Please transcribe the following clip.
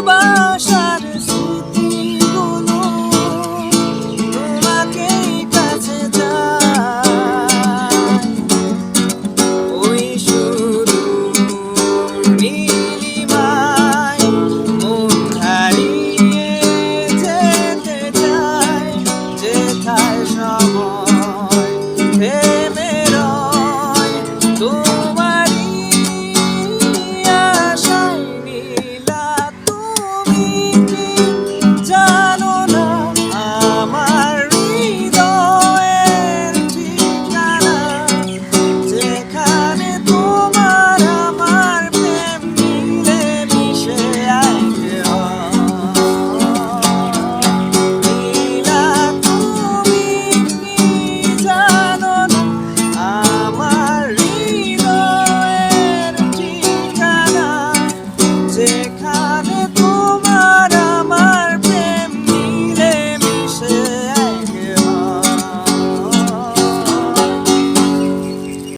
ভালোবাসার স্মৃতিগুলো তোমাকেই কাছে চায়। ওই সুদূর নীলিমায় মন হারিয়ে যেতে চায়, যেথায় সময় থেমে রয় তোমারই আশায়। নীলা তুমি কি জানো না আমার হৃদয়ের ঠিকানা, যেখানে তোমার আমার প্রেম মিলে মিশে এক হয়। নীলা তুমি কি জানো না আমার হৃদয়ের ঠিকানা, যেখানে তোমার